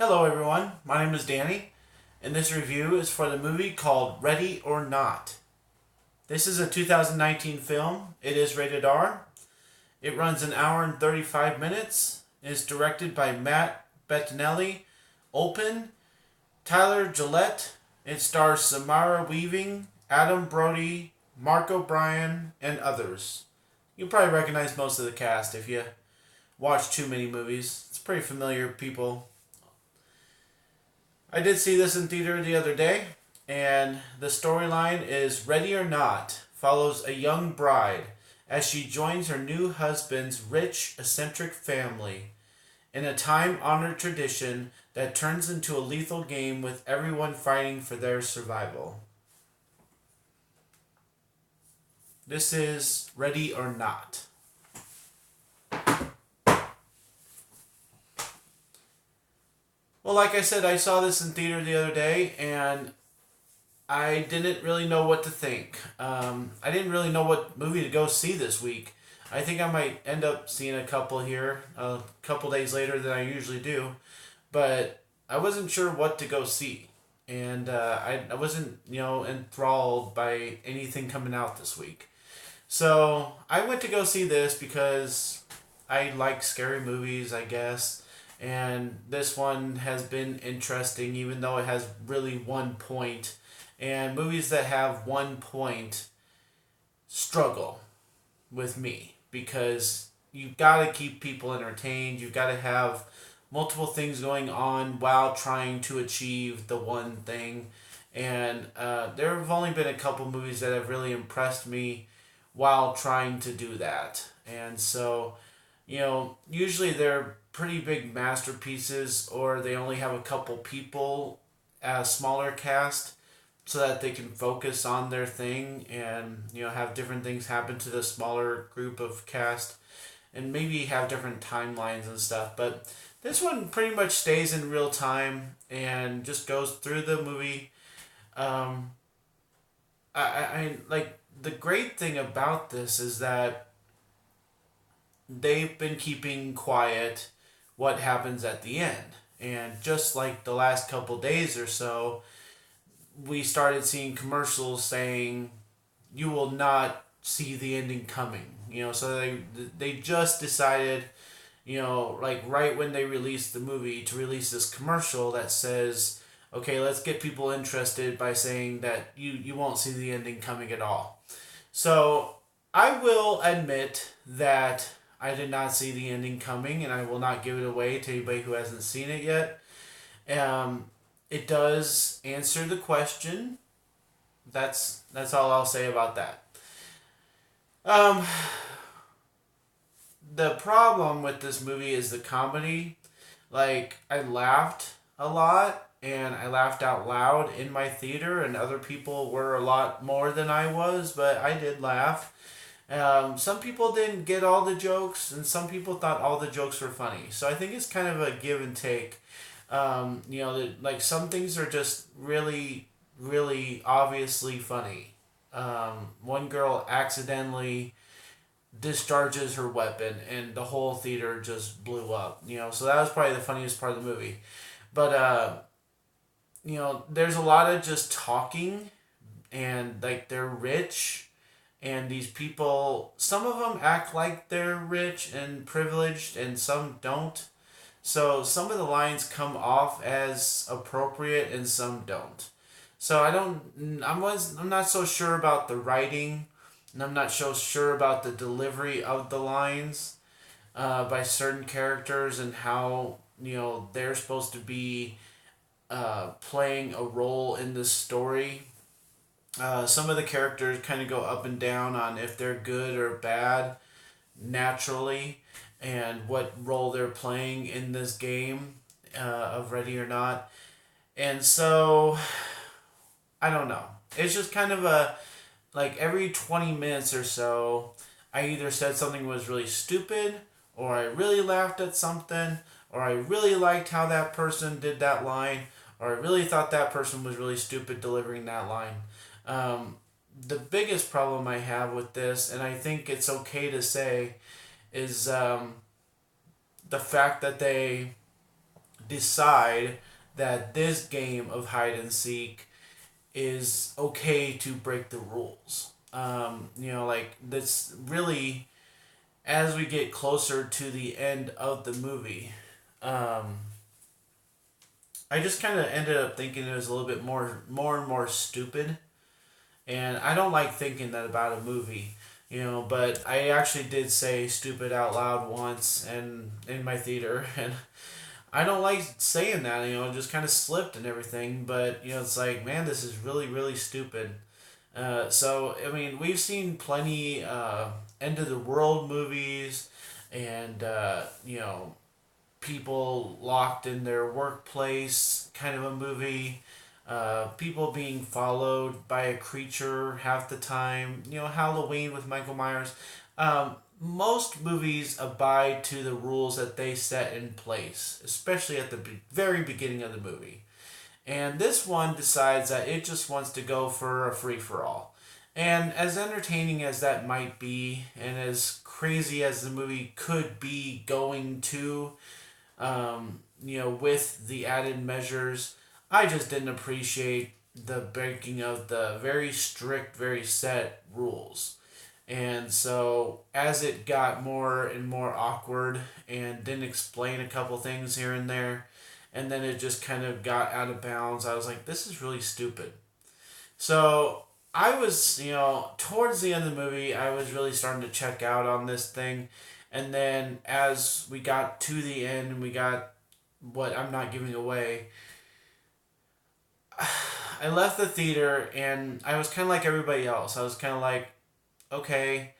Hello everyone, my name is Danny, and this review is for the movie called Ready or Not. This is a 2019 film. It is rated R. It runs an hour and 35 minutes. It is directed by Matt Bettinelli, Open, Tyler Gillette. It stars Samara Weaving, Adam Brody, Mark O'Brien, and others. You'll probably recognize most of the cast if you watch too many movies. It's pretty familiar people. I did see this in theater the other day, and the storyline is Ready or Not follows a young bride as she joins her new husband's rich, eccentric family in a time honored tradition that turns into a lethal game with everyone fighting for their survival. This is Ready or Not. Well, like I said, I saw this in theater the other day, and I didn't really know what to think. I didn't really know what movie to go see this week. I think I might end up seeing a couple here a couple days later than I usually do, but I wasn't sure what to go see. And I wasn't, enthralled by anything coming out this week. So I went to go see this because I like scary movies, I guess. And this one has been interesting, even though it has really one point. And movies that have one point struggle with me because you've got to keep people entertained. You've got to have multiple things going on while trying to achieve the one thing. And there have only been a couple movies that have really impressed me while trying to do that. And so, usually they're pretty big masterpieces or they only have a couple people, a smaller cast, so that they can focus on their thing and have different things happen to the smaller group of cast and maybe have different timelines and stuff. But this one pretty much stays in real time and just goes through the movie. um, I like the great thing about this is that they've been keeping quiet what happens at the end. And just like the last couple days or so, we started seeing commercials saying you will not see the ending coming. So they just decided, like right when they released the movie, to release this commercial that says, okay, let's get people interested by saying that you won't see the ending coming at all. So I will admit that I did not see the ending coming, and I will not give it away to anybody who hasn't seen it yet. Um, it does answer the question. That's all I'll say about that. Um, the problem with this movie is the comedy. Like, I laughed a lot, and I laughed out loud in my theater, and other people were a lot more than I was, but I did laugh. Some people didn't get all the jokes, and some people thought all the jokes were funny. So I think it's kind of a give and take. Like some things are just really, really obviously funny. One girl accidentally discharges her weapon, and the whole theater just blew up. So that was probably the funniest part of the movie. But there's a lot of just talking, and like they're rich, and these people, some of them act like they're rich and privileged, and some don't. So some of the lines come off as appropriate and some don't. So I'm not so sure about the writing, and I'm not so sure about the delivery of the lines by certain characters and how they're supposed to be playing a role in this story. Some of the characters kind of go up and down on if they're good or bad naturally and what role they're playing in this game of Ready or Not. And so, I don't know. It's just kind of like every 20 minutes or so, I either said something was really stupid, or I really laughed at something, or I really liked how that person did that line, or I really thought that person was really stupid delivering that line. Um, the biggest problem I have with this, and I think it's okay to say, is the fact that they decide that this game of hide and seek is okay to break the rules. Like that's really as we get closer to the end of the movie. Um, I just kind of ended up thinking it was a little bit more and more stupid, and I don't like thinking that about a movie. But I actually did say stupid out loud once and in my theater, and I don't like saying that. It just kind of slipped and everything. But it's like, man, this is really really stupid. So I mean, we've seen plenty end of the world movies, and people locked in their workplace kind of a movie. People being followed by a creature half the time. Halloween with Michael Myers. Most movies abide to the rules that they set in place, especially at the very beginning of the movie. And this one decides that it just wants to go for a free for all. And as entertaining as that might be, and as crazy as the movie could be going to, with the added measures, I just didn't appreciate the breaking of the very strict, very set rules. And so, as it got more and more awkward and didn't explain a couple things here and there, and then it just kind of got out of bounds, I was like, this is really stupid. So, I was, towards the end of the movie, I was really starting to check out on this thing. And then, as we got to the end and we got what I'm not giving away, I left the theater and I was kind of like everybody else. I was kind of like, okay,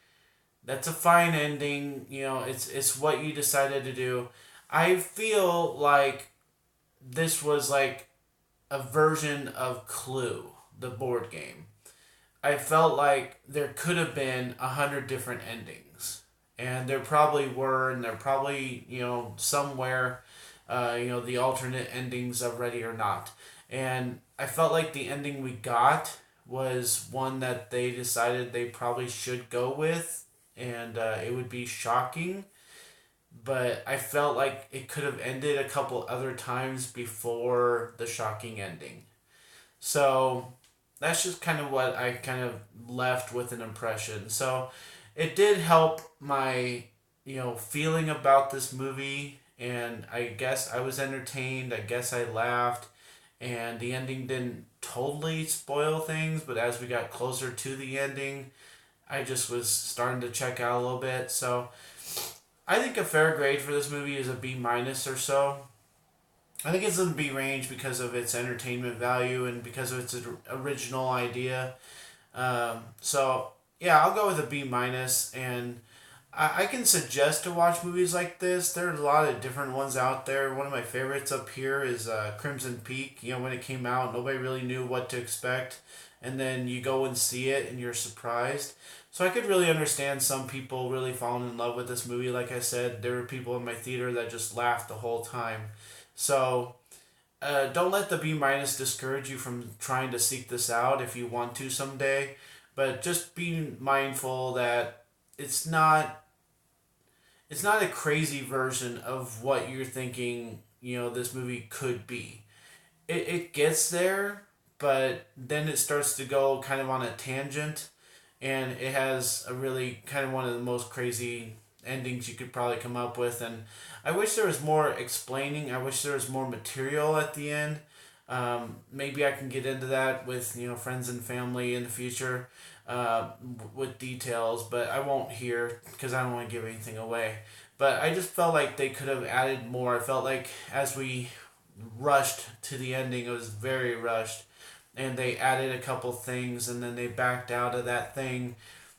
that's a fine ending. It's what you decided to do. I feel like this was like a version of Clue, the board game. I felt like there could have been 100 different endings, and there probably were, and there probably somewhere, the alternate endings of Ready or Not, and I felt like the ending we got was one that they decided they probably should go with, and it would be shocking. But I felt like it could have ended a couple other times before the shocking ending. So that's just kind of what I kind of left with an impression. So it did help my, feeling about this movie. And I guess I was entertained. I guess I laughed. And the ending didn't totally spoil things. But as we got closer to the ending, I just was starting to check out a little bit. So I think a fair grade for this movie is a B minus or so. I think it's in the B range because of its entertainment value and because of its original idea. So yeah, I'll go with a B minus, and I can suggest to watch movies like this. There are a lot of different ones out there. One of my favorites up here is Crimson Peak. When it came out, nobody really knew what to expect, and then you go and see it and you're surprised. So I could really understand some people really falling in love with this movie. Like I said, there were people in my theater that just laughed the whole time. So don't let the B minus discourage you from trying to seek this out if you want to someday. But just be mindful that it's not a crazy version of what you're thinking, this movie could be. It gets there, but then it starts to go kind of on a tangent, and it has a really kind of one of the most crazy endings you could probably come up with. And I wish there was more explaining. I wish there was more material at the end. Maybe I can get into that with friends and family in the future, with details, but I won't here because I don't want to give anything away. But I just felt like they could have added more. I felt like as we rushed to the ending, it was very rushed, and they added a couple things and then they backed out of that thing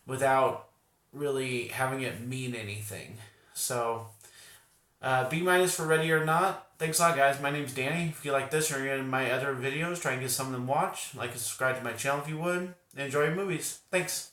without really having it mean anything. So B minus for Ready or Not. Thanks a lot, guys. My name's Danny. If you like this or any of my other videos, try and get some of them watched. Like and subscribe to my channel if you would. And enjoy your movies. Thanks.